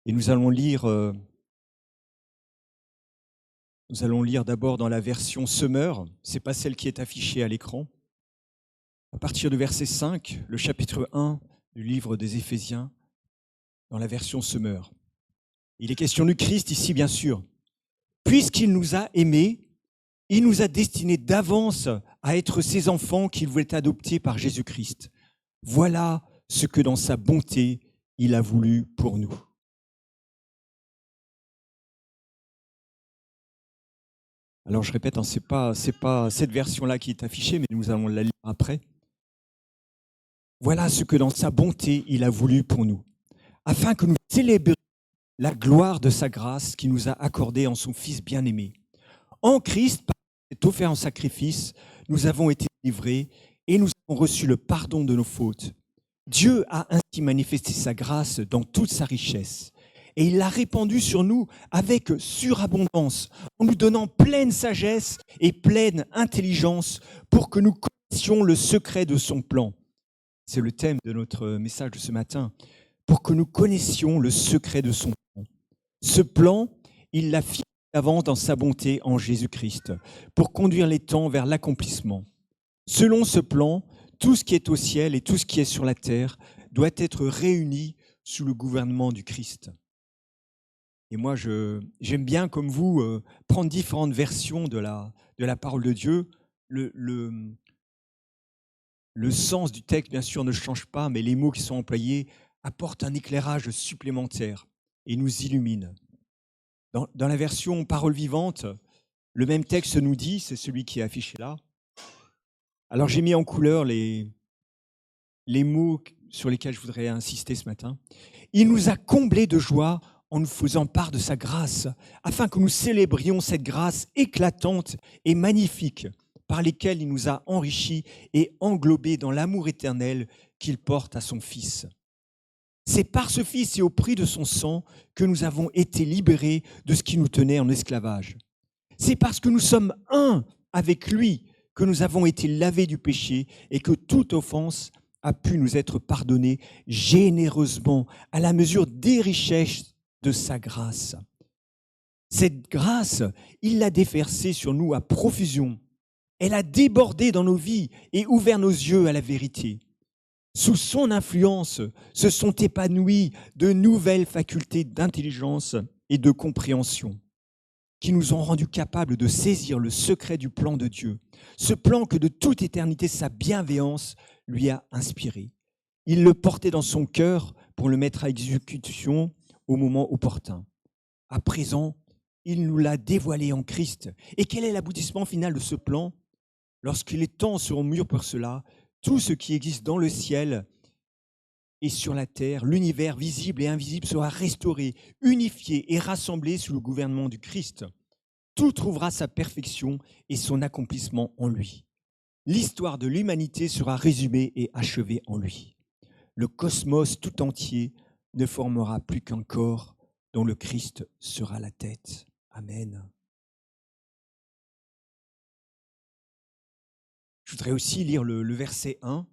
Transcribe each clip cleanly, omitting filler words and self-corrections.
Et nous allons lire d'abord dans la version Semeur, ce n'est pas celle qui est affichée à l'écran. À partir du verset 5, le chapitre 1 du livre des Éphésiens, dans la version Semeur. Il est question du Christ ici, bien sûr. Puisqu'il nous a aimés, il nous a destinés d'avance à être ses enfants qu'il voulait adopter par Jésus-Christ. Voilà ce que dans sa bonté, il a voulu pour nous. Alors je répète, c'est pas cette version-là qui est affichée, mais nous allons la lire après. Voilà ce que dans sa bonté, il a voulu pour nous, afin que nous célébrions la gloire de sa grâce qu'il nous a accordée en son Fils bien-aimé. En Christ, par cet offert en sacrifice, nous avons été livrés et nous avons reçu le pardon de nos fautes. Dieu a ainsi manifesté sa grâce dans toute sa richesse et il l'a répandue sur nous avec surabondance, en nous donnant pleine sagesse et pleine intelligence pour que nous connaissions le secret de son plan. C'est le thème de notre message de ce matin. Pour que nous connaissions le secret de son plan. Ce plan, il l'a fixé d'avance dans sa bonté en Jésus-Christ, pour conduire les temps vers l'accomplissement. Selon ce plan, tout ce qui est au ciel et tout ce qui est sur la terre doit être réuni sous le gouvernement du Christ. Et moi, j'aime bien, comme vous, prendre différentes versions de la parole de Dieu. Le sens du texte, bien sûr, ne change pas, mais les mots qui sont employés apportent un éclairage supplémentaire et nous illuminent. Dans la version parole vivante, le même texte nous dit, c'est celui qui est affiché là. Alors j'ai mis en couleur les mots sur lesquels je voudrais insister ce matin. Il nous a comblés de joie en nous faisant part de sa grâce, afin que nous célébrions cette grâce éclatante et magnifique par lesquelles il nous a enrichis et englobés dans l'amour éternel qu'il porte à son Fils. C'est par ce Fils et au prix de son sang que nous avons été libérés de ce qui nous tenait en esclavage. C'est parce que nous sommes un avec lui que nous avons été lavés du péché et que toute offense a pu nous être pardonnée généreusement à la mesure des richesses de sa grâce. Cette grâce, il l'a déversée sur nous à profusion. Elle a débordé dans nos vies et ouvert nos yeux à la vérité. Sous son influence, se sont épanouies de nouvelles facultés d'intelligence et de compréhension qui nous ont rendus capables de saisir le secret du plan de Dieu, ce plan que de toute éternité sa bienveillance lui a inspiré. Il le portait dans son cœur pour le mettre à exécution au moment opportun. À présent, il nous l'a dévoilé en Christ. Et quel est l'aboutissement final de ce plan ? Lorsque les temps seront mûrs pour cela, tout ce qui existe dans le ciel et sur la terre, l'univers visible et invisible sera restauré, unifié et rassemblé sous le gouvernement du Christ. Tout trouvera sa perfection et son accomplissement en lui. L'histoire de l'humanité sera résumée et achevée en lui. Le cosmos tout entier ne formera plus qu'un corps dont le Christ sera la tête. Amen. Je voudrais aussi lire le verset 1,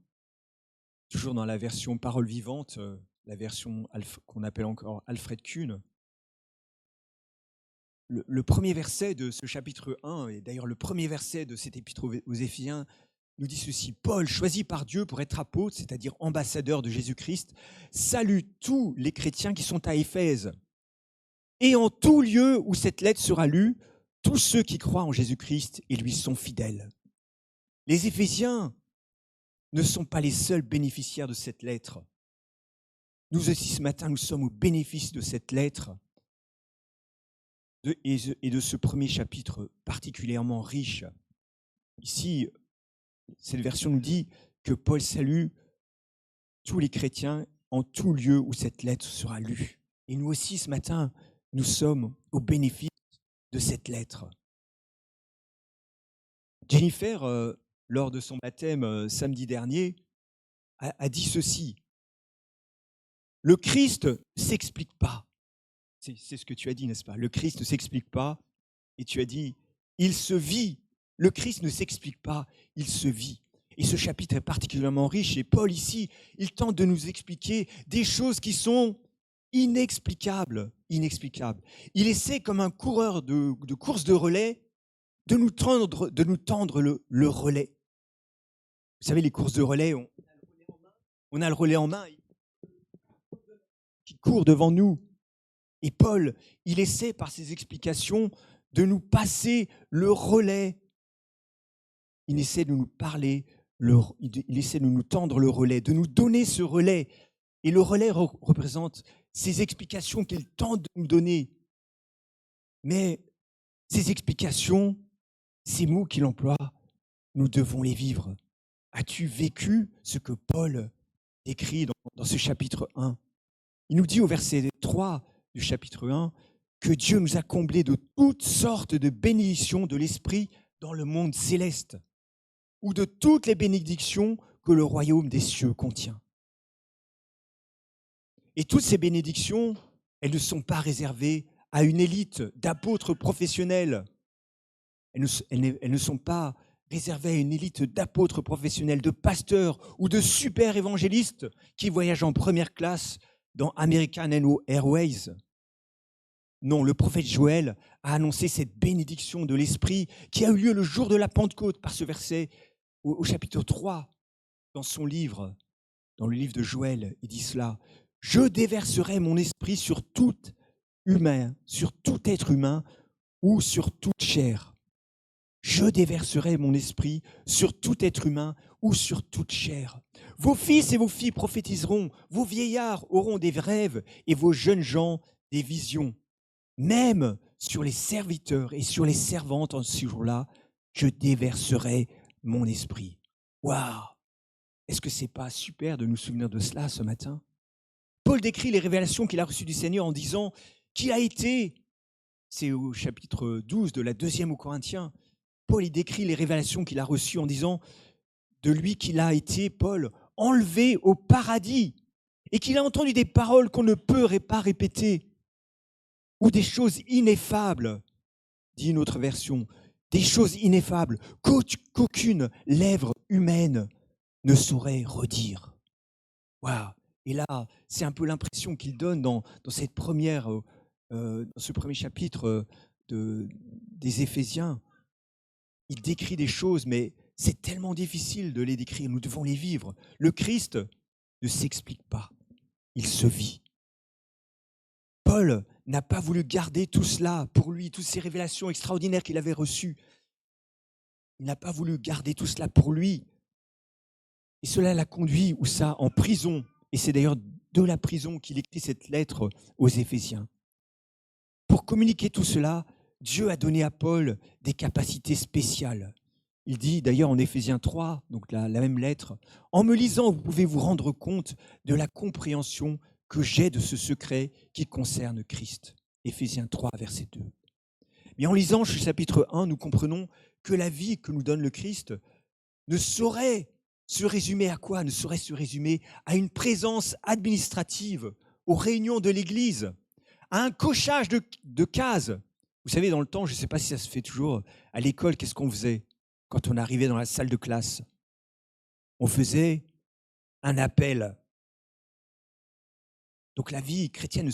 toujours dans la version parole vivante, la version qu'on appelle encore Alfred Kuhn. Le premier verset de ce chapitre 1, et d'ailleurs le premier verset de cet épître aux Éphésiens, nous dit ceci. Paul, choisi par Dieu pour être apôtre, c'est-à-dire ambassadeur de Jésus-Christ, salue tous les chrétiens qui sont à Éphèse. Et en tout lieu où cette lettre sera lue, tous ceux qui croient en Jésus-Christ et lui sont fidèles. Les Éphésiens ne sont pas les seuls bénéficiaires de cette lettre. Nous aussi, ce matin, nous sommes au bénéfice de cette lettre et de ce premier chapitre particulièrement riche. Ici, cette version nous dit que Paul salue tous les chrétiens en tout lieu où cette lettre sera lue. Et nous aussi, ce matin, nous sommes au bénéfice de cette lettre. Jennifer, lors de son baptême samedi dernier, a dit ceci. Le Christ ne s'explique pas. C'est ce que tu as dit, n'est-ce pas? Le Christ ne s'explique pas. Et tu as dit, il se vit. Le Christ ne s'explique pas, il se vit. Et ce chapitre est particulièrement riche. Et Paul, ici, il tente de nous expliquer des choses qui sont inexplicable, inexplicable. Il essaie, comme un coureur de course de relais, de nous tendre le relais. Vous savez, les courses de relais, on a le relais en main qui court devant nous. Et Paul, il essaie par ses explications de nous passer le relais. Il essaie de nous parler, il essaie de nous tendre le relais, de nous donner ce relais. Et le relais représente ces explications qu'il tente de nous donner. Mais ces explications, ces mots qu'il emploie, nous devons les vivre. As-tu vécu ce que Paul écrit dans ce chapitre 1 ? Il nous dit au verset 3 du chapitre 1 que Dieu nous a comblés de toutes sortes de bénédictions de l'Esprit dans le monde céleste, ou de toutes les bénédictions que le royaume des cieux contient. Et toutes ces bénédictions, elles ne sont pas réservées à une élite d'apôtres professionnels. Elles ne sont pas réservées à une élite d'apôtres professionnels, de pasteurs ou de super évangélistes qui voyagent en première classe dans American Airways. Non, le prophète Joël a annoncé cette bénédiction de l'Esprit qui a eu lieu le jour de la Pentecôte par ce verset au chapitre 3 dans son livre, dans le livre de Joël. Il dit cela: « Je déverserai mon esprit sur tout humain, sur tout être humain ou sur toute chair. Je déverserai mon esprit sur tout être humain ou sur toute chair. Vos fils et vos filles prophétiseront, vos vieillards auront des rêves et vos jeunes gens des visions. Même sur les serviteurs et sur les servantes en ce jour-là, je déverserai mon esprit. » Waouh! Est-ce que ce n'est pas super de nous souvenir de cela ce matin? Paul décrit les révélations qu'il a reçues du Seigneur en disant qu'il a été, c'est au chapitre 12 de la 2e aux Corinthiens, Paul il décrit les révélations qu'il a reçues en disant de lui qu'il a été, Paul, enlevé au paradis et qu'il a entendu des paroles qu'on ne peut pas répéter ou des choses ineffables, dit une autre version, des choses ineffables qu'aucune lèvre humaine ne saurait redire. Waouh! Et là, c'est un peu l'impression qu'il donne dans cette dans ce premier chapitre des Éphésiens. Il décrit des choses, mais c'est tellement difficile de les décrire. Nous devons les vivre. Le Christ ne s'explique pas, il se vit. Paul n'a pas voulu garder tout cela pour lui, toutes ces révélations extraordinaires qu'il avait reçues. Il n'a pas voulu garder tout cela pour lui. Et cela l'a conduit, où ça, en prison. Et c'est d'ailleurs de la prison qu'il écrit cette lettre aux Éphésiens. Pour communiquer tout cela, Dieu a donné à Paul des capacités spéciales. Il dit d'ailleurs en Éphésiens 3, donc la même lettre, « En me lisant, vous pouvez vous rendre compte de la compréhension que j'ai de ce secret qui concerne Christ. » Éphésiens 3, verset 2. Mais en lisant ce chapitre 1, nous comprenons que la vie que nous donne le Christ ne saurait se résumer à quoi? Ne saurait se résumer à une présence administrative aux réunions de l'Église, à un cochage de cases. Vous savez, dans le temps, je ne sais pas si ça se fait toujours, à l'école, qu'est-ce qu'on faisait quand on arrivait dans la salle de classe? On faisait un appel. Donc la vie chrétienne ne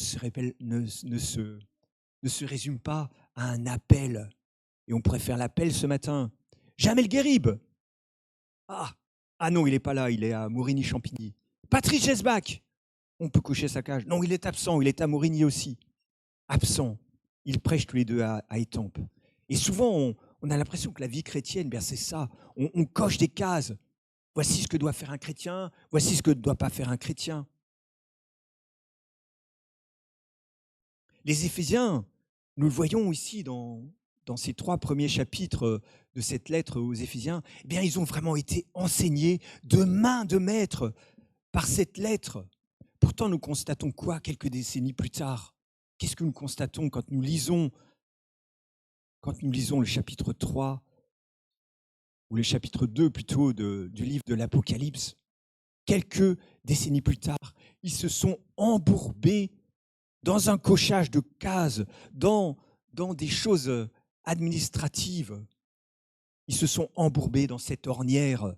se résume pas à un appel. Et on pourrait faire l'appel ce matin. Jamel Guerib. Ah non, il n'est pas là, il est à Morigny-Champigny. Patrice Gesbach. On peut cocher sa cage. Non, il est absent, il est à Morigny aussi. Absent. Ils prêchent tous les deux à Étampes. Et souvent, on a l'impression que la vie chrétienne, bien c'est ça. On coche des cases. Voici ce que doit faire un chrétien, voici ce que ne doit pas faire un chrétien. Les Éphésiens, nous le voyons ici dans ces 3 premiers chapitres de cette lettre aux Éphésiens, eh bien, ils ont vraiment été enseignés de main de maître par cette lettre. Pourtant, nous constatons quoi quelques décennies plus tard? Qu'est-ce que nous constatons quand nous lisons le chapitre 3 ou le chapitre 2 plutôt du livre de l'Apocalypse? Quelques décennies plus tard, ils se sont embourbés dans un cochage de cases, dans des choses administratives. Ils se sont embourbés dans cette ornière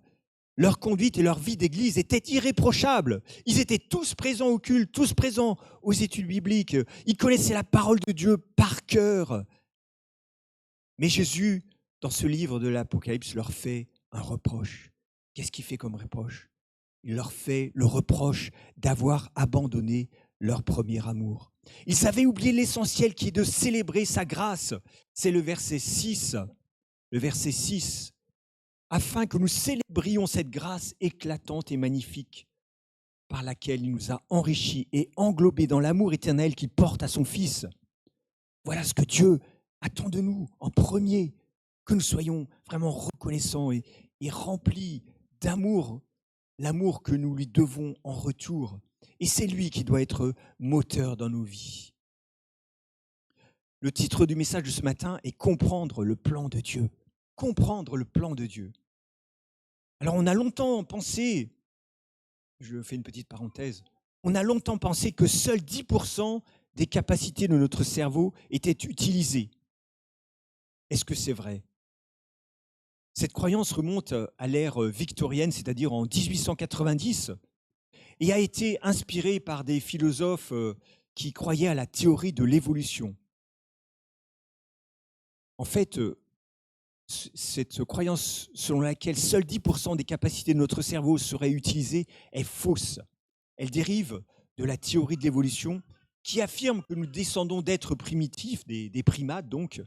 Leur conduite et leur vie d'église étaient irréprochables. Ils étaient tous présents au culte, tous présents aux études bibliques. Ils connaissaient la parole de Dieu par cœur. Mais Jésus, dans ce livre de l'Apocalypse, leur fait un reproche. Qu'est-ce qu'il fait comme reproche? Il leur fait le reproche d'avoir abandonné leur premier amour. Ils avaient oublié l'essentiel qui est de célébrer sa grâce. C'est le verset 6. Le verset 6. Afin que nous célébrions cette grâce éclatante et magnifique par laquelle il nous a enrichis et englobés dans l'amour éternel qu'il porte à son Fils. Voilà ce que Dieu attend de nous en premier, que nous soyons vraiment reconnaissants et remplis d'amour, l'amour que nous lui devons en retour. Et c'est lui qui doit être moteur dans nos vies. Le titre du message de ce matin est « Comprendre le plan de Dieu ». Comprendre le plan de Dieu. Alors on a longtemps pensé, je fais une petite parenthèse, on a longtemps pensé que seuls 10% des capacités de notre cerveau étaient utilisées. Est-ce que c'est vrai? Cette croyance remonte à l'ère victorienne, c'est-à-dire en 1890, et a été inspirée par des philosophes qui croyaient à la théorie de l'évolution. En fait, cette croyance selon laquelle seuls 10% des capacités de notre cerveau seraient utilisées est fausse. Elle dérive de la théorie de l'évolution qui affirme que nous descendons d'êtres primitifs, des primates donc,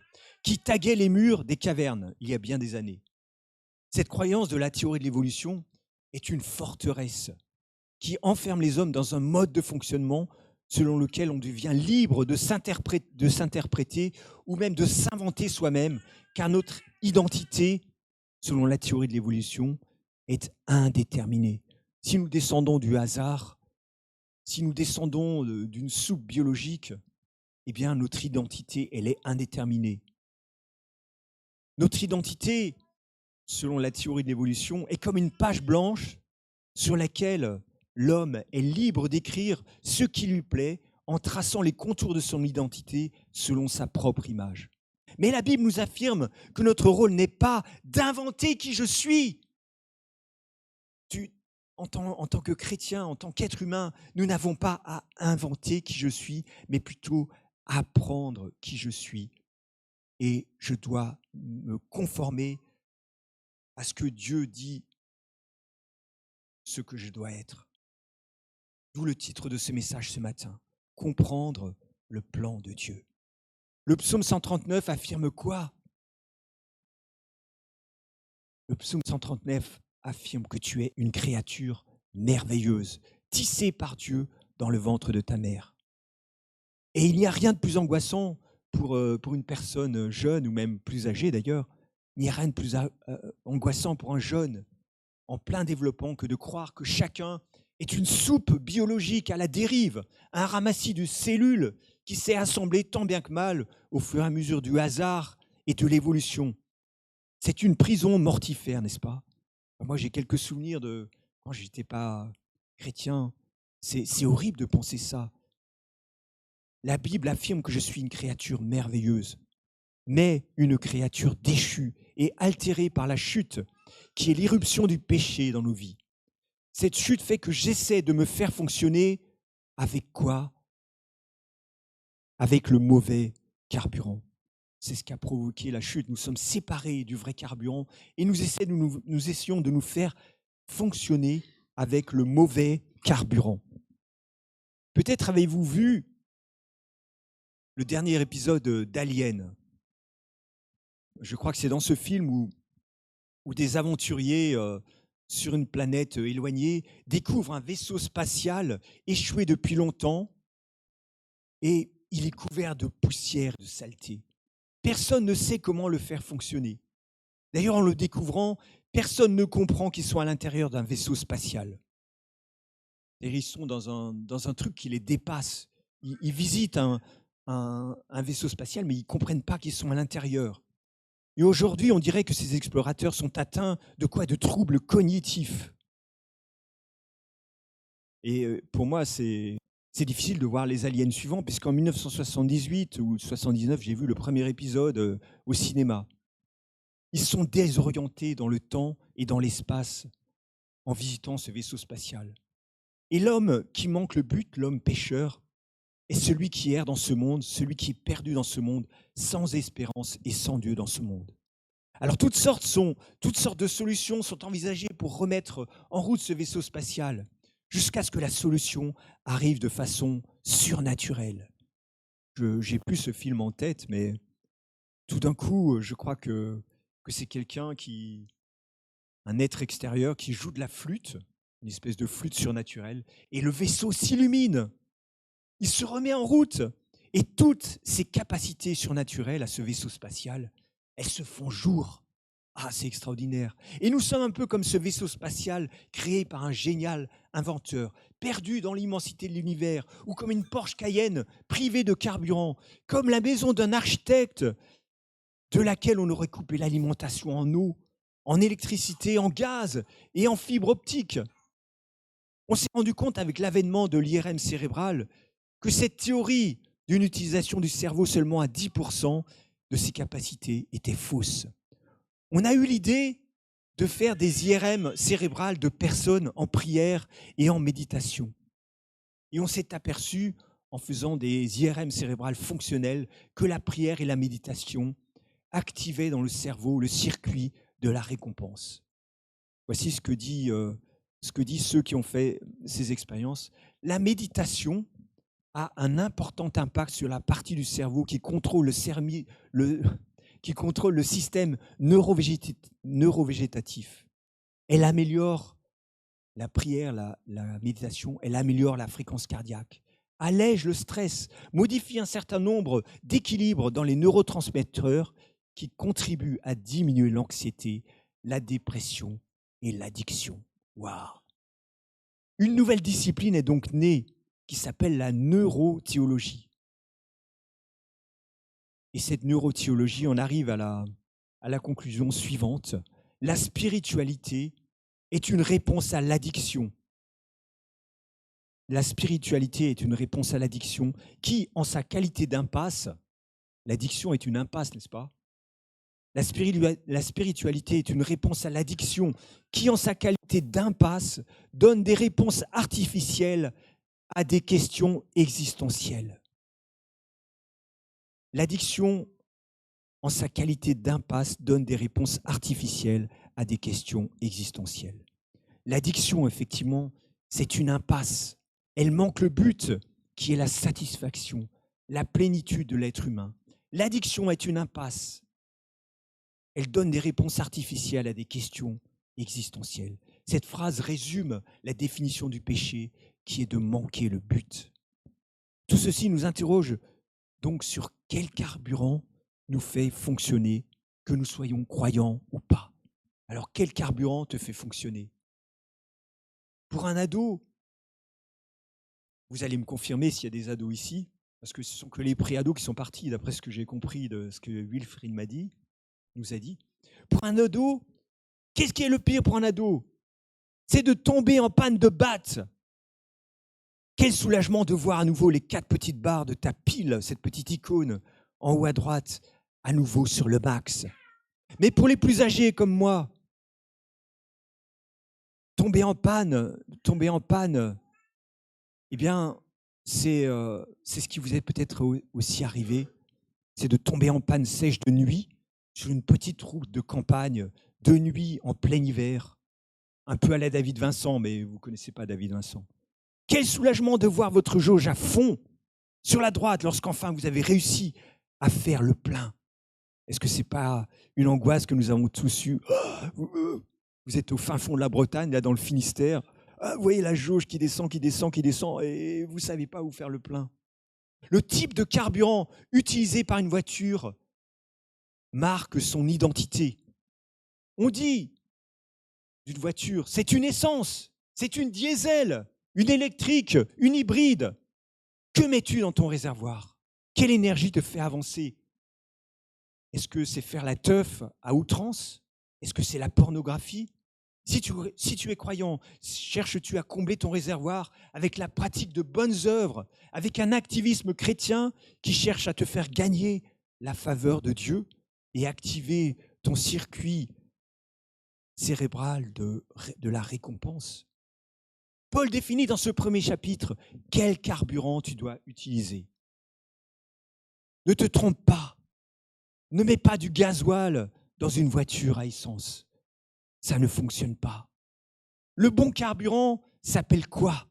qui taguaient les murs des cavernes il y a bien des années. Cette croyance de la théorie de l'évolution est une forteresse qui enferme les hommes dans un mode de fonctionnement selon lequel on devient libre de s'interpréter ou même de s'inventer soi-même, car notre identité, selon la théorie de l'évolution, est indéterminée. Si nous descendons du hasard, si nous descendons d'une soupe biologique, eh bien notre identité, elle est indéterminée. Notre identité, selon la théorie de l'évolution, est comme une page blanche sur laquelle l'homme est libre d'écrire ce qui lui plaît en traçant les contours de son identité selon sa propre image. Mais la Bible nous affirme que notre rôle n'est pas d'inventer qui je suis. En tant que chrétien, en tant qu'être humain, nous n'avons pas à inventer qui je suis, mais plutôt apprendre qui je suis. Et je dois me conformer à ce que Dieu dit, ce que je dois être. D'où le titre de ce message ce matin, comprendre le plan de Dieu. Le psaume 139 affirme quoi? Le psaume 139 affirme que tu es une créature merveilleuse, tissée par Dieu dans le ventre de ta mère. Et il n'y a rien de plus angoissant pour une personne jeune ou même plus âgée d'ailleurs, il n'y a rien de plus angoissant pour un jeune en plein développement que de croire que chacun est une soupe biologique à la dérive, un ramassis de cellules qui s'est assemblé tant bien que mal au fur et à mesure du hasard et de l'évolution. C'est une prison mortifère, n'est-ce pas? Moi, j'ai quelques souvenirs de quand je n'étais pas chrétien. C'est horrible de penser ça. La Bible affirme que je suis une créature merveilleuse, mais une créature déchue et altérée par la chute, qui est l'irruption du péché dans nos vies. Cette chute fait que j'essaie de me faire fonctionner avec quoi? Avec le mauvais carburant. C'est ce qui a provoqué la chute. Nous sommes séparés du vrai carburant et nous essayons de nous faire fonctionner avec le mauvais carburant. Peut-être avez-vous vu le dernier épisode d'Alien. Je crois que c'est dans ce film où des aventuriers sur une planète éloignée découvrent un vaisseau spatial échoué depuis longtemps et il est couvert de poussière, de saleté. Personne ne sait comment le faire fonctionner. D'ailleurs, en le découvrant, personne ne comprend qu'ils sont à l'intérieur d'un vaisseau spatial. Et ils sont dans un truc qui les dépasse. Ils visitent un vaisseau spatial, mais ils ne comprennent pas qu'ils sont à l'intérieur. Et aujourd'hui, on dirait que ces explorateurs sont atteints de quoi? De troubles cognitifs. Et pour moi, c'est difficile de voir les aliens suivants, puisqu'en 1978 ou 79, j'ai vu le premier épisode au cinéma. Ils sont désorientés dans le temps et dans l'espace. en visitant ce vaisseau spatial. Et l'homme qui manque le but, l'homme pécheur, est celui qui erre dans ce monde, celui qui est perdu dans ce monde, sans espérance et sans Dieu dans ce monde. Alors toutes sortes de solutions sont envisagées pour remettre en route ce vaisseau spatial, jusqu'à ce que la solution arrive de façon surnaturelle. J'ai plus ce film en tête, mais tout d'un coup, je crois que c'est quelqu'un un être extérieur qui joue de la flûte, une espèce de flûte surnaturelle, et le vaisseau s'illumine. Il se remet en route. Et toutes ces capacités surnaturelles à ce vaisseau spatial, elles se font jour. Ah, c'est extraordinaire. Et nous sommes un peu comme ce vaisseau spatial créé par un génial inventeur, perdu dans l'immensité de l'univers, ou comme une Porsche Cayenne privée de carburant, comme la maison d'un architecte de laquelle on aurait coupé l'alimentation en eau, en électricité, en gaz et en fibre optique. On s'est rendu compte avec l'avènement de l'IRM cérébral que cette théorie d'une utilisation du cerveau seulement à 10% de ses capacités était fausse. On a eu l'idée de faire des IRM cérébrales de personnes en prière et en méditation. Et on s'est aperçu, en faisant des IRM cérébrales fonctionnelles, que la prière et la méditation activaient dans le cerveau le circuit de la récompense. Voici ce que disent ceux qui ont fait ces expériences. La méditation a un important impact sur la partie du cerveau qui contrôle le système neurovégétatif. Elle améliore la prière, la méditation, elle améliore la fréquence cardiaque, allège le stress, modifie un certain nombre d'équilibres dans les neurotransmetteurs qui contribuent à diminuer l'anxiété, la dépression et l'addiction. Waouh! Une nouvelle discipline est donc née qui s'appelle la neurothéologie. Et cette neurothéologie, on arrive à la conclusion suivante. La spiritualité est une réponse à l'addiction. La spiritualité est une réponse à l'addiction qui, en sa qualité d'impasse, l'addiction est une impasse, n'est-ce pas? La spiritualité est une réponse à l'addiction qui, en sa qualité d'impasse, donne des réponses artificielles à des questions existentielles. L'addiction, en sa qualité d'impasse, donne des réponses artificielles à des questions existentielles. L'addiction, effectivement, c'est une impasse. Elle manque le but qui est la satisfaction, la plénitude de l'être humain. L'addiction est une impasse. Elle donne des réponses artificielles à des questions existentielles. Cette phrase résume la définition du péché qui est de manquer le but. Tout ceci nous interroge donc sur quel carburant nous fait fonctionner, que nous soyons croyants ou pas. Alors, quel carburant te fait fonctionner? Pour un ado, vous allez me confirmer s'il y a des ados ici, parce que ce sont que les pré-ados qui sont partis, d'après ce que j'ai compris de ce que Wilfried nous a dit. Pour un ado, qu'est-ce qui est le pire pour un ado? C'est de tomber en panne de batte. Quel soulagement de voir à nouveau les 4 petites barres de ta pile, cette petite icône en haut à droite, à nouveau sur le max. Mais pour les plus âgés comme moi, tomber en panne, eh bien, c'est ce qui vous est peut-être aussi arrivé, c'est de tomber en panne sèche de nuit sur une petite route de campagne, de nuit en plein hiver, un peu à la David Vincent, mais vous ne connaissez pas David Vincent. Quel soulagement de voir votre jauge à fond sur la droite lorsqu'enfin vous avez réussi à faire le plein. Est-ce que ce n'est pas une angoisse que nous avons tous eue? Vous êtes au fin fond de la Bretagne, là dans le Finistère. Vous voyez la jauge qui descend, et vous ne savez pas où faire le plein. Le type de carburant utilisé par une voiture marque son identité. On dit d'une voiture, c'est une essence, c'est une diesel, une électrique, une hybride. Que mets-tu dans ton réservoir? Quelle énergie te fait avancer? Est-ce que c'est faire la teuf à outrance? Est-ce que c'est la pornographie? Si tu es croyant, cherches-tu à combler ton réservoir avec la pratique de bonnes œuvres, avec un activisme chrétien qui cherche à te faire gagner la faveur de Dieu et activer ton circuit cérébrale de la récompense. Paul définit dans ce premier chapitre quel carburant tu dois utiliser. Ne te trompe pas. Ne mets pas du gasoil dans une voiture à essence. Ça ne fonctionne pas. Le bon carburant s'appelle quoi?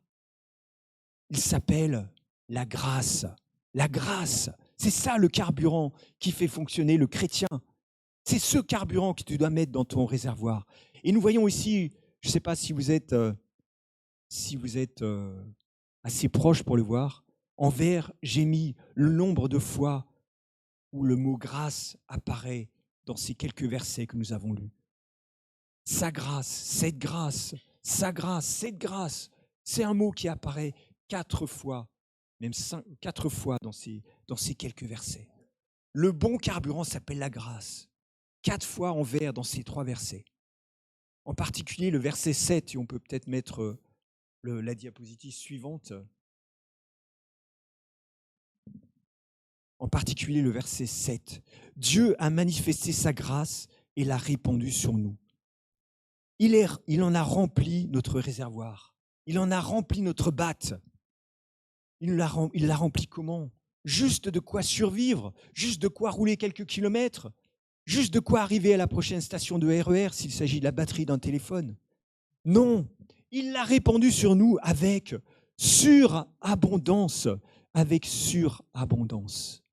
Il s'appelle la grâce. La grâce, c'est ça le carburant qui fait fonctionner le chrétien. C'est ce carburant que tu dois mettre dans ton réservoir. Et nous voyons ici, je ne sais pas si vous êtes assez proche pour le voir, en vert, j'ai mis le nombre de fois où le mot grâce apparaît dans ces quelques versets que nous avons lus. Sa grâce, cette grâce, sa grâce, cette grâce, c'est un mot qui apparaît 4 fois, même 4 fois dans ces quelques versets. Le bon carburant s'appelle la grâce. 4 fois en vert dans ces 3 versets. En particulier le verset 7, et on peut peut-être mettre la diapositive suivante. En particulier le verset 7. Dieu a manifesté sa grâce et l'a répandue sur nous. Il en a rempli notre réservoir. Il en a rempli notre batte. Il l'a rempli comment? Juste de quoi survivre, juste de quoi rouler quelques kilomètres, juste de quoi arriver à la prochaine station de RER s'il s'agit de la batterie d'un téléphone. Non, il l'a répandu sur nous avec surabondance, avec surabondance.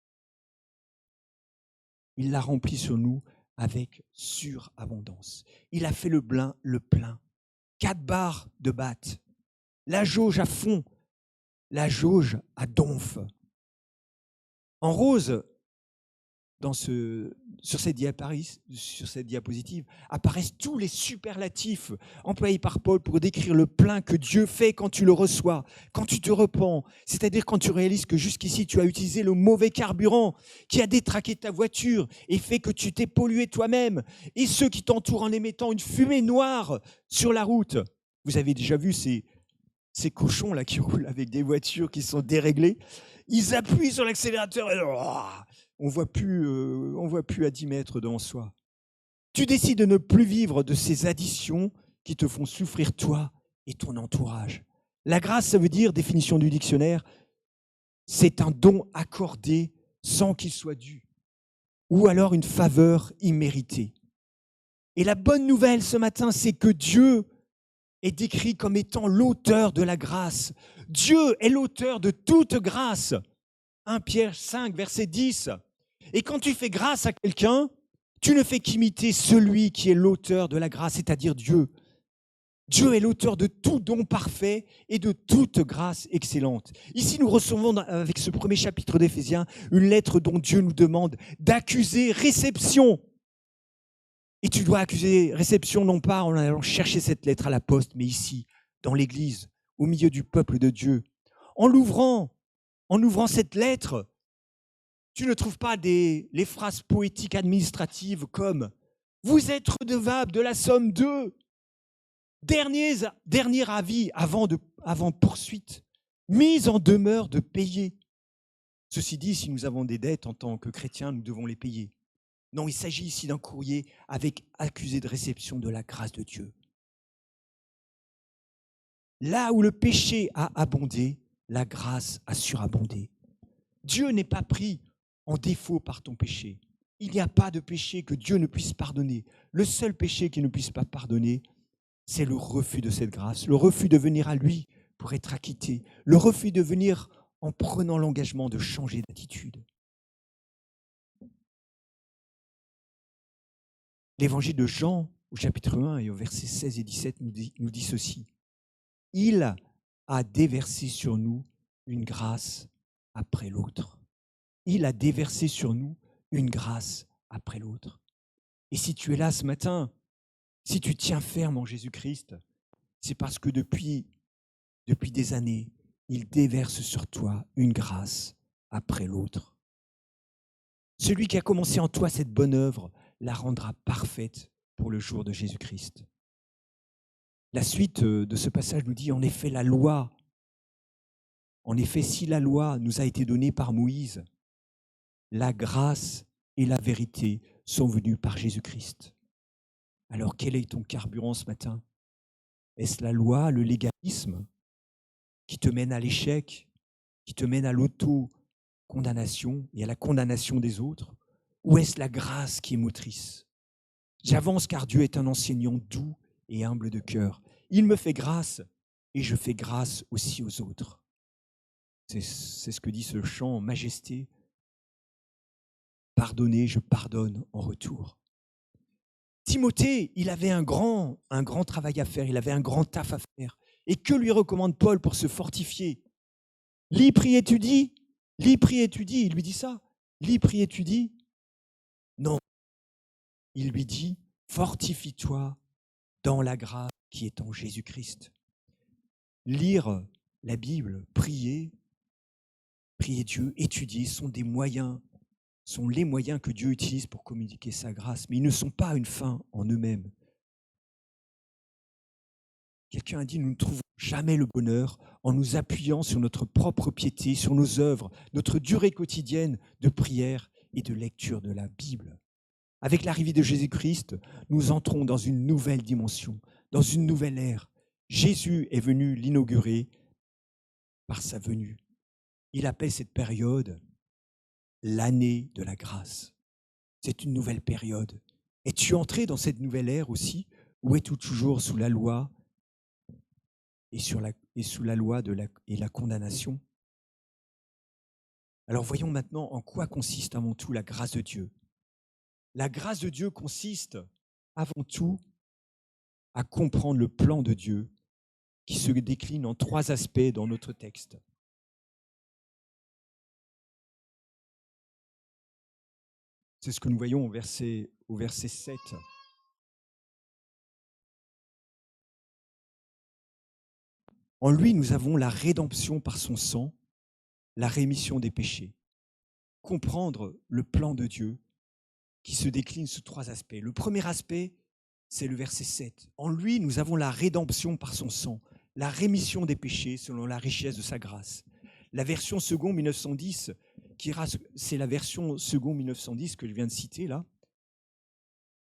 Il l'a rempli sur nous avec surabondance. Il a fait le plein. 4 barres de batte. La jauge à fond, la jauge à donf. En rose, sur cette diapositive, apparaissent tous les superlatifs employés par Paul pour décrire le plein que Dieu fait quand tu le reçois, quand tu te repens, c'est-à-dire quand tu réalises que jusqu'ici tu as utilisé le mauvais carburant qui a détraqué ta voiture et fait que tu t'es pollué toi-même et ceux qui t'entourent en émettant une fumée noire sur la route. Vous avez déjà vu ces cochons là qui roulent avec des voitures qui sont déréglées. Ils appuient sur l'accélérateur et on voit plus à 10 mètres devant soi. Tu décides de ne plus vivre de ces additions qui te font souffrir toi et ton entourage. La grâce, ça veut dire, définition du dictionnaire, c'est un don accordé sans qu'il soit dû, ou alors une faveur imméritée. Et la bonne nouvelle ce matin, c'est que Dieu est décrit comme étant l'auteur de la grâce. Dieu est l'auteur de toute grâce. 1 Pierre 5, verset 10. Et quand tu fais grâce à quelqu'un, tu ne fais qu'imiter celui qui est l'auteur de la grâce, c'est-à-dire Dieu. Dieu est l'auteur de tout don parfait et de toute grâce excellente. Ici, nous recevons avec ce premier chapitre d'Éphésiens une lettre dont Dieu nous demande d'accuser réception. Et tu dois accuser réception non pas en allant chercher cette lettre à la poste, mais ici, dans l'église, au milieu du peuple de Dieu. En ouvrant cette lettre, tu ne trouves pas les phrases poétiques administratives comme « Vous êtes redevable de la somme de… » Dernier avis avant poursuite. Mise en demeure de payer. Ceci dit, si nous avons des dettes en tant que chrétiens, nous devons les payer. Non, il s'agit ici d'un courrier avec accusé de réception de la grâce de Dieu. Là où le péché a abondé, la grâce a surabondé. Dieu n'est pas pris en défaut par ton péché. Il n'y a pas de péché que Dieu ne puisse pardonner. Le seul péché qu'il ne puisse pas pardonner, c'est le refus de cette grâce, le refus de venir à lui pour être acquitté, le refus de venir en prenant l'engagement de changer d'attitude. L'évangile de Jean, au chapitre 1 et au verset 16 et 17, nous dit ceci. Il a déversé sur nous une grâce après l'autre. Il a déversé sur nous une grâce après l'autre. Et si tu es là ce matin, si tu tiens ferme en Jésus-Christ, c'est parce que depuis des années, il déverse sur toi une grâce après l'autre. Celui qui a commencé en toi cette bonne œuvre la rendra parfaite pour le jour de Jésus-Christ. La suite de ce passage nous dit, en effet, si la loi nous a été donnée par Moïse, la grâce et la vérité sont venues par Jésus-Christ. Alors quel est ton carburant ce matin? Est-ce la loi, le légalisme qui te mène à l'échec, qui te mène à l'auto-condamnation et à la condamnation des autres? Ou est-ce la grâce qui est motrice? J'avance car Dieu est un enseignant doux et humble de cœur. Il me fait grâce et je fais grâce aussi aux autres. C'est ce que dit ce chant, Majesté. Pardonnez, je pardonne en retour. Timothée, il avait un grand travail à faire, il avait un grand taf à faire. Et que lui recommande Paul pour se fortifier? Lis, prie, étudie. Lis, prie, étudie. Il lui dit ça. Lis, prie, étudie. Non. Il lui dit, fortifie-toi dans la grâce qui est en Jésus-Christ. Lire la Bible, prier Dieu, étudier sont les moyens que Dieu utilise pour communiquer sa grâce, mais ils ne sont pas une fin en eux-mêmes. Quelqu'un a dit, nous ne trouvons jamais le bonheur en nous appuyant sur notre propre piété, sur nos œuvres, notre durée quotidienne de prière et de lecture de la Bible. Avec l'arrivée de Jésus-Christ, nous entrons dans une nouvelle dimension, dans une nouvelle ère. Jésus est venu l'inaugurer par sa venue. Il appelle cette période l'année de la grâce. C'est une nouvelle période. Es-tu entré dans cette nouvelle ère aussi, ou es-tu toujours sous la loi et sous la loi et la condamnation? Alors voyons maintenant en quoi consiste avant tout la grâce de Dieu. La grâce de Dieu consiste avant tout à comprendre le plan de Dieu qui se décline en 3 aspects dans notre texte. C'est ce que nous voyons au verset 7. En lui, nous avons la rédemption par son sang, la rémission des péchés. Comprendre le plan de Dieu qui se décline sous 3 aspects. Le premier aspect, c'est le verset 7. En lui, nous avons la rédemption par son sang, la rémission des péchés selon la richesse de sa grâce. La version second 1910, c'est la version second 1910 que je viens de citer là,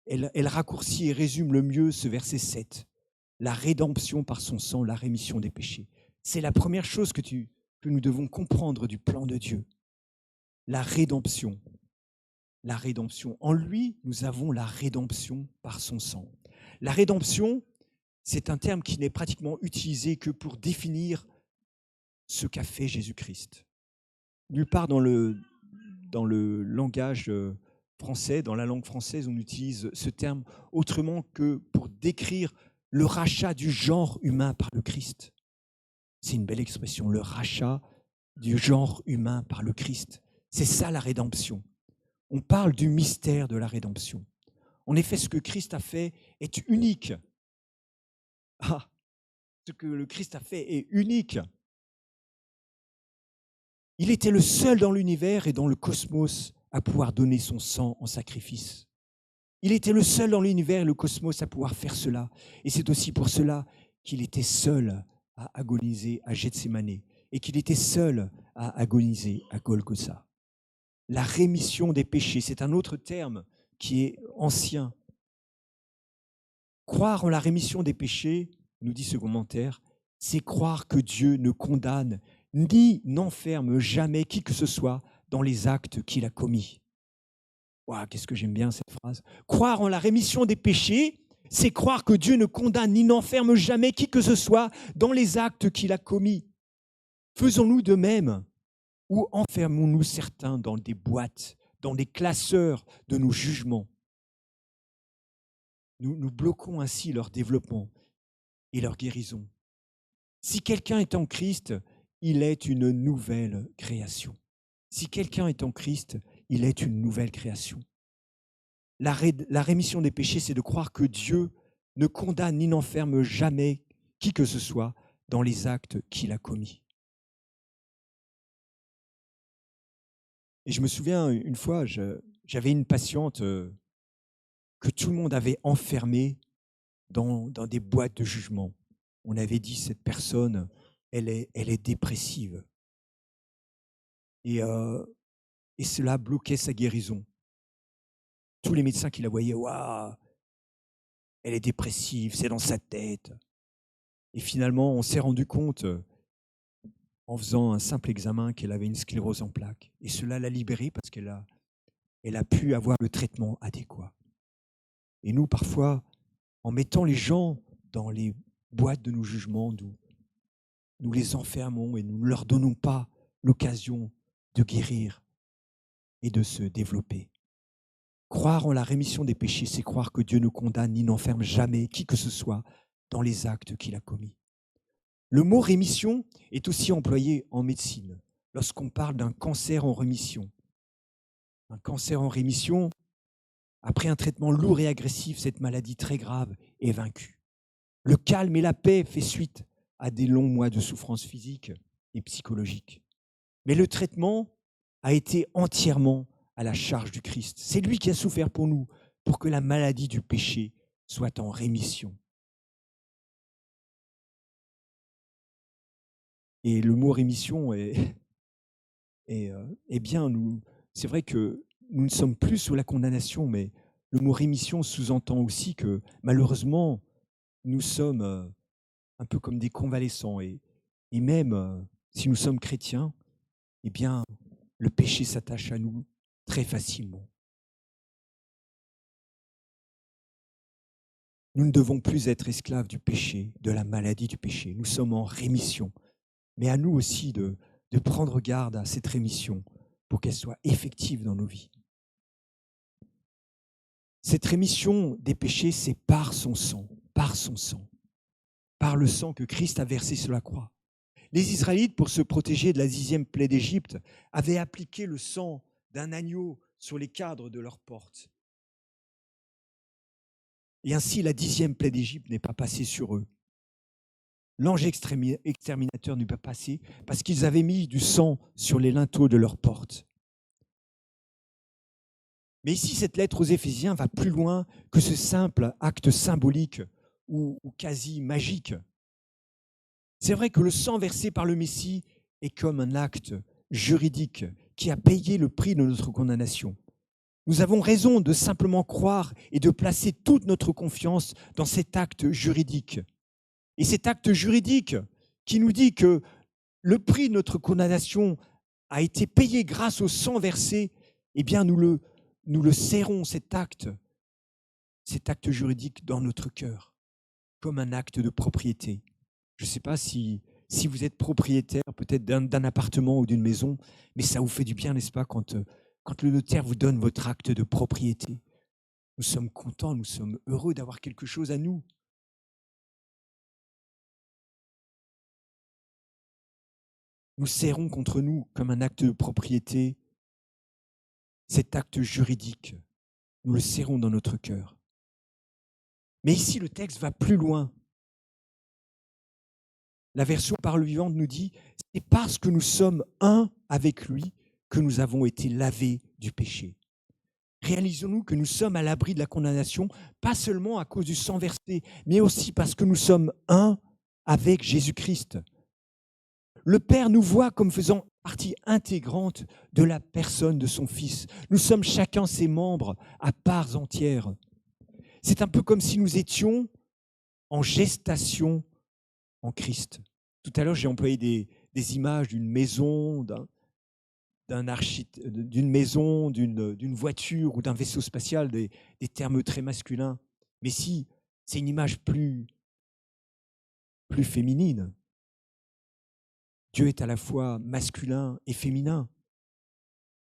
elle raccourcit et résume le mieux ce verset 7. La rédemption par son sang, la rémission des péchés. C'est la première chose que nous devons comprendre du plan de Dieu. La rédemption. La rédemption. En lui, nous avons la rédemption par son sang. La rédemption, c'est un terme qui n'est pratiquement utilisé que pour définir ce qu'a fait Jésus-Christ. Nulle part dans le langage français, dans la langue française, on utilise ce terme autrement que pour décrire le rachat du genre humain par le Christ. C'est une belle expression, le rachat du genre humain par le Christ. C'est ça la rédemption. On parle du mystère de la rédemption. En effet, ce que Christ a fait est unique. Ce que le Christ a fait est unique. Il était le seul dans l'univers et dans le cosmos à pouvoir donner son sang en sacrifice. Il était le seul dans l'univers et le cosmos à pouvoir faire cela. Et c'est aussi pour cela qu'il était seul à agoniser à Gethsémané et qu'il était seul à agoniser à Golgotha. La rémission des péchés, c'est un autre terme qui est ancien. Croire en la rémission des péchés, nous dit ce commentaire, c'est croire que Dieu ne condamne ni n'enferme jamais qui que ce soit dans les actes qu'il a commis. Waouh, qu'est-ce que j'aime bien cette phrase. Croire en la rémission des péchés, c'est croire que Dieu ne condamne ni n'enferme jamais qui que ce soit dans les actes qu'il a commis. Faisons-nous de même ou enfermons-nous certains dans des boîtes, dans des classeurs de nos jugements? Nous bloquons ainsi leur développement et leur guérison. Si quelqu'un est en Christ, il est une nouvelle création. Si quelqu'un est en Christ, il est une nouvelle création. La rémission des péchés, c'est de croire que Dieu ne condamne ni n'enferme jamais qui que ce soit dans les actes qu'il a commis. Et je me souviens, une fois, j'avais une patiente que tout le monde avait enfermée dans des boîtes de jugement. On avait dit, cette personne, elle est dépressive. Et cela bloquait sa guérison. Tous les médecins qui la voyaient, waouh, elle est dépressive, c'est dans sa tête. Et finalement, on s'est rendu compte, en faisant un simple examen, qu'elle avait une sclérose en plaques. Et cela l'a libérée parce elle a pu avoir le traitement adéquat. Et nous, parfois, en mettant les gens dans les boîtes de nos jugements, nous les enfermons et nous ne leur donnons pas l'occasion de guérir et de se développer. Croire en la rémission des péchés, c'est croire que Dieu ne condamne ni n'enferme jamais qui que ce soit dans les actes qu'il a commis. Le mot rémission est aussi employé en médecine lorsqu'on parle d'un cancer en rémission. Un cancer en rémission, après un traitement lourd et agressif, cette maladie très grave est vaincue. Le calme et la paix fait suite à des longs mois de souffrance physique et psychologique. Mais le traitement a été entièrement à la charge du Christ. C'est lui qui a souffert pour nous, pour que la maladie du péché soit en rémission. Et le mot rémission est bien, c'est vrai que nous ne sommes plus sous la condamnation, mais le mot rémission sous-entend aussi que malheureusement, nous sommes un peu comme des convalescents. Et même si nous sommes chrétiens, eh bien, le péché s'attache à nous très facilement. Nous ne devons plus être esclaves du péché, de la maladie du péché. Nous sommes en rémission. Mais à nous aussi de prendre garde à cette rémission pour qu'elle soit effective dans nos vies. Cette rémission des péchés, c'est par son sang, par le sang que Christ a versé sur la croix. Les Israélites, pour se protéger de la 10e plaie d'Égypte, avaient appliqué le sang d'un agneau sur les cadres de leurs portes. Et ainsi, la 10e plaie d'Égypte n'est pas passée sur eux. L'ange exterminateur n'est pas passé parce qu'ils avaient mis du sang sur les linteaux de leurs portes. Mais ici, cette lettre aux Éphésiens va plus loin que ce simple acte symbolique ou quasi magique. C'est vrai que le sang versé par le Messie est comme un acte juridique qui a payé le prix de notre condamnation. Nous avons raison de simplement croire et de placer toute notre confiance dans cet acte juridique. Et cet acte juridique qui nous dit que le prix de notre condamnation a été payé grâce au sang versé, eh bien nous le serrons, cet acte juridique dans notre cœur, comme un acte de propriété. Je ne sais pas si vous êtes propriétaire peut-être d'un appartement ou d'une maison, mais ça vous fait du bien, n'est-ce pas, quand le notaire vous donne votre acte de propriété. Nous sommes contents, nous sommes heureux d'avoir quelque chose à nous. Nous serrons contre nous comme un acte de propriété cet acte juridique. Nous le serrons dans notre cœur. Mais ici, le texte va plus loin. La version Parole vivante nous dit « C'est parce que nous sommes un avec lui que nous avons été lavés du péché. » Réalisons-nous que nous sommes à l'abri de la condamnation, pas seulement à cause du sang versé, mais aussi parce que nous sommes un avec Jésus-Christ. Le Père nous voit comme faisant partie intégrante de la personne de son Fils. Nous sommes chacun ses membres à parts entières. C'est un peu comme si nous étions en gestation en Christ. Tout à l'heure, j'ai employé des images d'une maison, d'une maison, d'une voiture ou d'un vaisseau spatial, des termes très masculins. Mais si, c'est une image plus féminine. Dieu est à la fois masculin et féminin.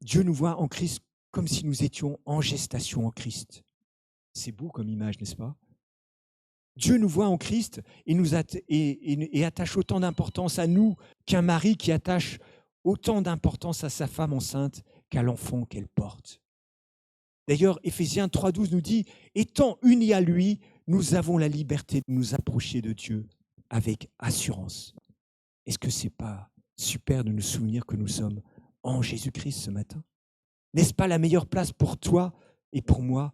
Dieu nous voit en Christ comme si nous étions en gestation en Christ. C'est beau comme image, n'est-ce pas? Dieu nous voit en Christ et attache autant d'importance à nous qu'un mari qui attache autant d'importance à sa femme enceinte qu'à l'enfant qu'elle porte. D'ailleurs, Éphésiens 3,12 nous dit « Étant unis à lui, nous avons la liberté de nous approcher de Dieu avec assurance. » Est-ce que ce n'est pas super de nous souvenir que nous sommes en Jésus-Christ ce matin? N'est-ce pas la meilleure place pour toi et pour moi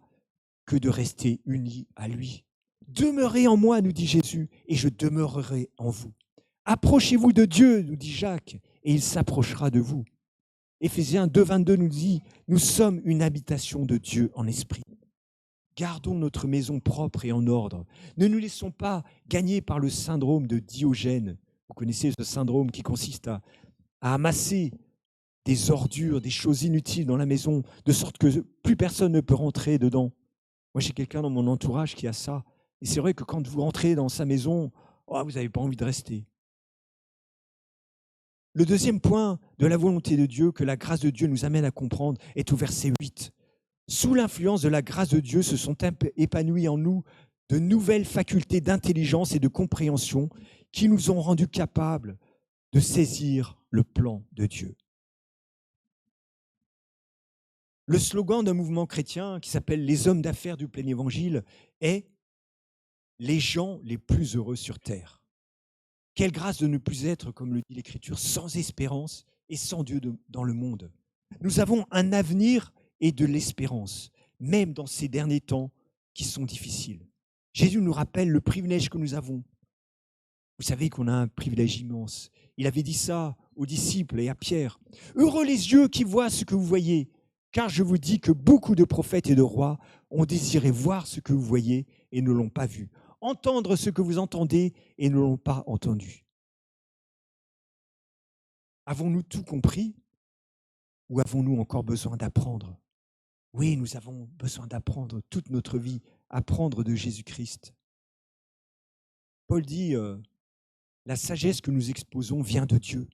que de rester unis à lui? Demeurez en moi, nous dit Jésus, et je demeurerai en vous. Approchez-vous de Dieu, nous dit Jacques, et il s'approchera de vous. Éphésiens 2,22 nous dit « Nous sommes une habitation de Dieu en esprit. » Gardons notre maison propre et en ordre. Ne nous laissons pas gagner par le syndrome de Diogène. Vous connaissez ce syndrome qui consiste à amasser des ordures, des choses inutiles dans la maison, de sorte que plus personne ne peut rentrer dedans. Moi, j'ai quelqu'un dans mon entourage qui a ça. Et c'est vrai que quand vous rentrez dans sa maison, oh, vous n'avez pas envie de rester. Le deuxième point de la volonté de Dieu, que la grâce de Dieu nous amène à comprendre, est au verset 8. Sous l'influence de la grâce de Dieu se sont épanouies en nous de nouvelles facultés d'intelligence et de compréhension qui nous ont rendus capables de saisir le plan de Dieu. Le slogan d'un mouvement chrétien qui s'appelle « Les hommes d'affaires du plein évangile » est « Les gens les plus heureux sur terre ». Quelle grâce de ne plus être, comme le dit l'Écriture, sans espérance et sans Dieu dans le monde. Nous avons un avenir et de l'espérance, même dans ces derniers temps qui sont difficiles. Jésus nous rappelle le privilège que nous avons. Vous savez qu'on a un privilège immense. Il avait dit ça aux disciples et à Pierre. « Heureux les yeux qui voient ce que vous voyez, car je vous dis que beaucoup de prophètes et de rois ont désiré voir ce que vous voyez et ne l'ont pas vu, entendre ce que vous entendez et ne l'ont pas entendu. » Avons-nous tout compris ou avons-nous encore besoin d'apprendre? Oui, nous avons besoin d'apprendre toute notre vie, apprendre de Jésus-Christ. Paul dit, la sagesse que nous exposons vient de Dieu.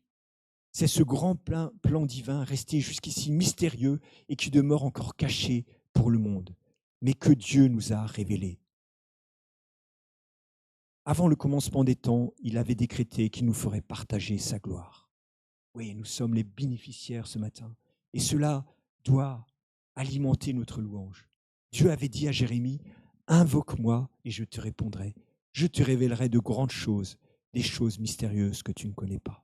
C'est ce grand plan divin resté jusqu'ici mystérieux et qui demeure encore caché pour le monde, mais que Dieu nous a révélé. Avant le commencement des temps, il avait décrété qu'il nous ferait partager sa gloire. Oui, nous sommes les bénéficiaires ce matin, et cela doit alimenter notre louange. Dieu avait dit à Jérémie, « Invoque-moi et je te répondrai. Je te révélerai de grandes choses, des choses mystérieuses que tu ne connais pas. »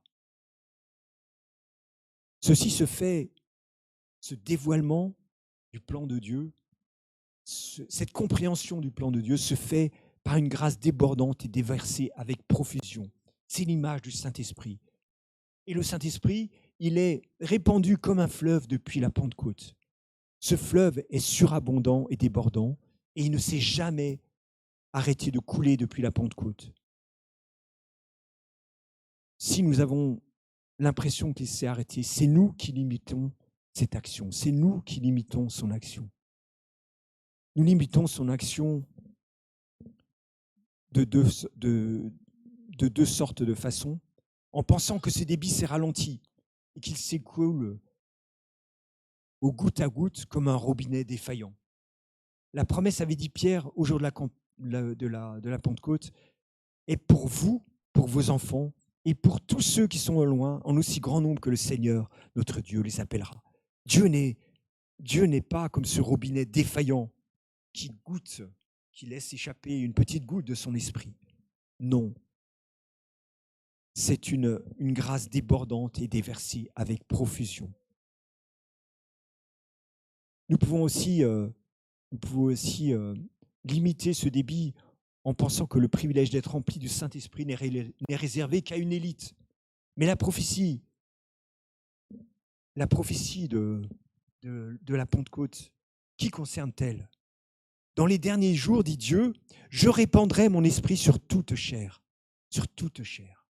Ceci se fait, ce dévoilement du plan de Dieu, cette compréhension du plan de Dieu se fait par une grâce débordante et déversée avec profusion. C'est l'image du Saint-Esprit. Et le Saint-Esprit, il est répandu comme un fleuve depuis la Pentecôte. Ce fleuve est surabondant et débordant et il ne s'est jamais arrêté de couler depuis la Pentecôte. Si nous avons l'impression qu'il s'est arrêté, c'est nous qui limitons cette action, c'est nous qui limitons son action. Nous limitons son action de deux sortes de façons, en pensant que ce débit s'est ralenti et qu'il s'écoule au goutte à goutte comme un robinet défaillant. La promesse, avait dit Pierre au jour de la Pentecôte, est pour vous, pour vos enfants et pour tous ceux qui sont au loin, en aussi grand nombre que le Seigneur, notre Dieu, les appellera. Dieu n'est pas comme ce robinet défaillant qui goûte, qui laisse échapper une petite goutte de son esprit. Non. C'est une grâce débordante et déversée avec profusion. Nous pouvons aussi limiter ce débit en pensant que le privilège d'être rempli du Saint-Esprit n'est réservé qu'à une élite. Mais la prophétie de la Pentecôte, qui concerne-t-elle? Dans les derniers jours, dit Dieu, je répandrai mon esprit sur toute chair, sur toute chair.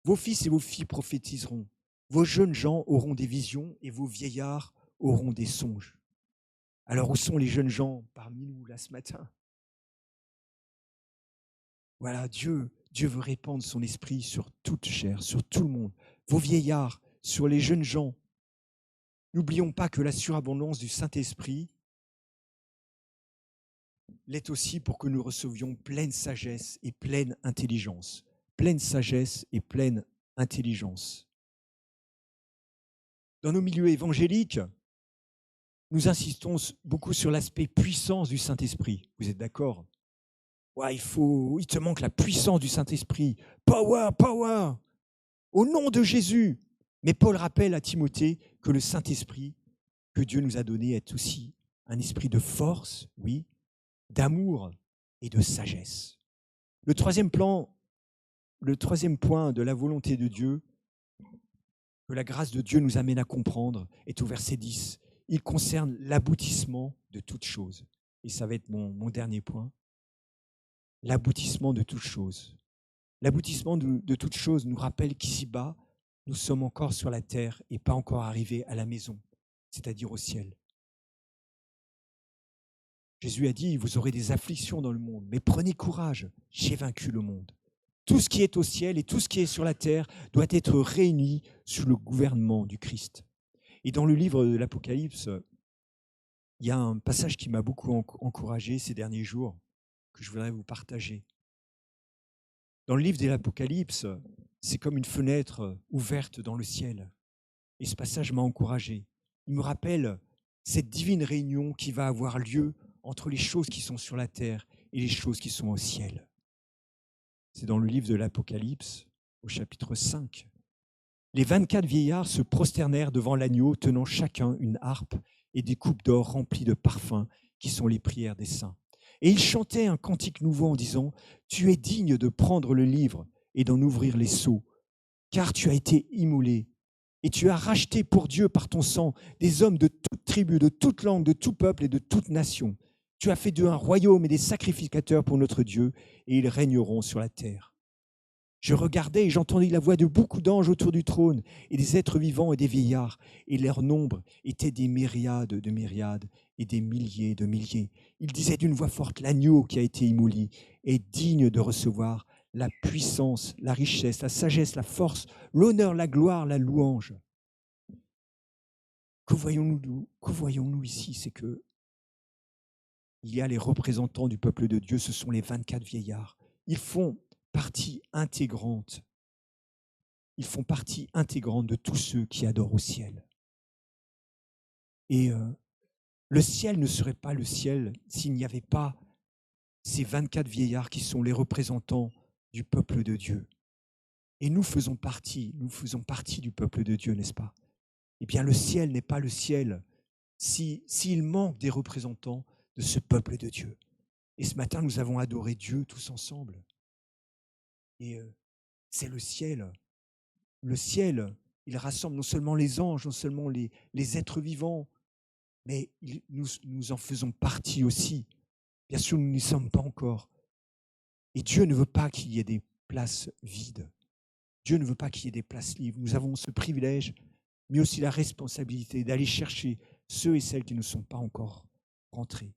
Vos fils et vos filles prophétiseront, vos jeunes gens auront des visions et vos vieillards auront des songes. Alors où sont les jeunes gens parmi nous là ce matin? Voilà, Dieu veut répandre son esprit sur toute chair, sur tout le monde. Vos vieillards, sur les jeunes gens. N'oublions pas que la surabondance du Saint-Esprit l'est aussi pour que nous recevions pleine sagesse et pleine intelligence. Pleine sagesse et pleine intelligence. Dans nos milieux évangéliques, nous insistons beaucoup sur l'aspect puissance du Saint-Esprit. Vous êtes d'accord? Ouais, il te manque la puissance du Saint-Esprit. Power, power! Au nom de Jésus! Mais Paul rappelle à Timothée que le Saint-Esprit que Dieu nous a donné est aussi un esprit de force, oui, d'amour et de sagesse. Le troisième point de la volonté de Dieu, que la grâce de Dieu nous amène à comprendre, est au verset 10. Il concerne l'aboutissement de toutes choses. et ça va être mon dernier point, l'aboutissement de toute chose. L'aboutissement de toute chose nous rappelle qu'ici-bas, nous sommes encore sur la terre et pas encore arrivés à la maison, c'est-à-dire au ciel. Jésus a dit, vous aurez des afflictions dans le monde, mais prenez courage, j'ai vaincu le monde. Tout ce qui est au ciel et tout ce qui est sur la terre doit être réuni sous le gouvernement du Christ. Et dans le livre de l'Apocalypse, il y a un passage qui m'a beaucoup encouragé ces derniers jours, que je voudrais vous partager. Dans le livre de l'Apocalypse, c'est comme une fenêtre ouverte dans le ciel. Et ce passage m'a encouragé. Il me rappelle cette divine réunion qui va avoir lieu entre les choses qui sont sur la terre et les choses qui sont au ciel. C'est dans le livre de l'Apocalypse, au chapitre 5. Les 24 vieillards se prosternèrent devant l'agneau, tenant chacun une harpe et des coupes d'or remplies de parfums, qui sont les prières des saints. Et ils chantaient un cantique nouveau en disant, « Tu es digne de prendre le livre et d'en ouvrir les sceaux, car tu as été immolé, et tu as racheté pour Dieu par ton sang des hommes de toute tribu, de toute langue, de tout peuple et de toute nation. Tu as fait d'eux un royaume et des sacrificateurs pour notre Dieu, et ils régneront sur la terre. » Je regardais et j'entendis la voix de beaucoup d'anges autour du trône, et des êtres vivants et des vieillards, et leur nombre était des myriades de myriades et des milliers de milliers. Ils disaient d'une voix forte, l'agneau qui a été immolé est digne de recevoir la puissance, la richesse, la sagesse, la force, l'honneur, la gloire, la louange. Que voyons-nous ici? C'est que il y a les représentants du peuple de Dieu, ce sont les 24 vieillards. Ils font partie intégrante. Ils font partie intégrante de tous ceux qui adorent au ciel. Et le ciel ne serait pas le ciel s'il n'y avait pas ces 24 vieillards qui sont les représentants du peuple de Dieu. Et nous faisons partie du peuple de Dieu, n'est-ce pas? Eh bien, le ciel n'est pas le ciel s'il manque des représentants de ce peuple de Dieu. Et ce matin, nous avons adoré Dieu tous ensemble. Et c'est le ciel. Le ciel, il rassemble non seulement les anges, non seulement les êtres vivants, mais nous en faisons partie aussi. Bien sûr, nous n'y sommes pas encore. Et Dieu ne veut pas qu'il y ait des places vides. Dieu ne veut pas qu'il y ait des places libres. Nous avons ce privilège, mais aussi la responsabilité d'aller chercher ceux et celles qui ne sont pas encore rentrés.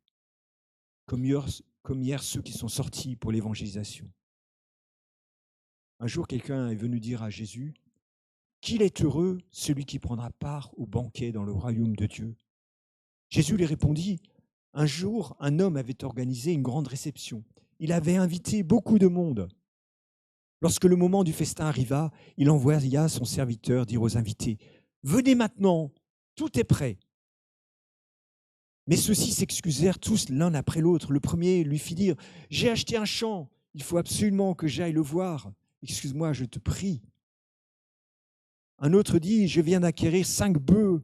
Comme hier, ceux qui sont sortis pour l'évangélisation. Un jour, quelqu'un est venu dire à Jésus qu'il est heureux celui qui prendra part au banquet dans le royaume de Dieu. Jésus lui répondit, un jour, un homme avait organisé une grande réception. Il avait invité beaucoup de monde. Lorsque le moment du festin arriva, il envoya son serviteur dire aux invités, « Venez maintenant, tout est prêt. » Mais ceux-ci s'excusèrent tous l'un après l'autre. Le premier lui fit dire, « J'ai acheté un champ, il faut absolument que j'aille le voir. Excuse-moi, je te prie. » Un autre dit, « Je viens d'acquérir 5 bœufs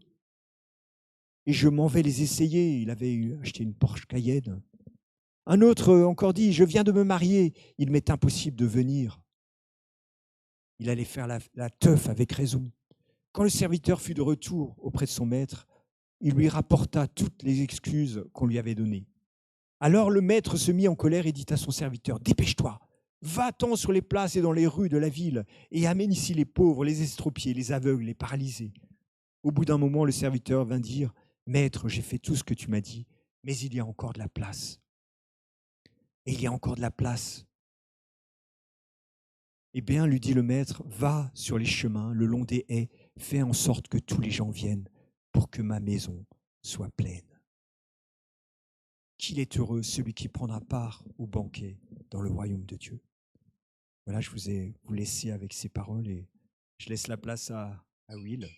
et je m'en vais les essayer. » Il avait acheté une Porsche Cayenne. Un autre encore dit, « Je viens de me marier, il m'est impossible de venir. » Il allait faire la teuf avec raison. Quand le serviteur fut de retour auprès de son maître, il lui rapporta toutes les excuses qu'on lui avait données. Alors le maître se mit en colère et dit à son serviteur, « Dépêche-toi, va-t'en sur les places et dans les rues de la ville et amène ici les pauvres, les estropiés, les aveugles, les paralysés. » Au bout d'un moment, le serviteur vint dire, « Maître, j'ai fait tout ce que tu m'as dit, mais il y a encore de la place. » Et il y a encore de la place. Eh bien, lui dit le maître, va sur les chemins, le long des haies, fais en sorte que tous les gens viennent pour que ma maison soit pleine. Qu'il est heureux celui qui prendra part au banquet dans le royaume de Dieu. Voilà, je vous laisser avec ces paroles et je laisse la place à Will.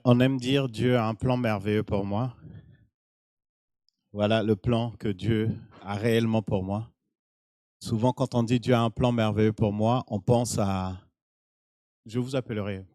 On aime dire Dieu a un plan merveilleux pour moi. Voilà le plan que Dieu a réellement pour moi. Souvent, quand on dit Dieu a un plan merveilleux pour moi, on pense à je vous appellerai.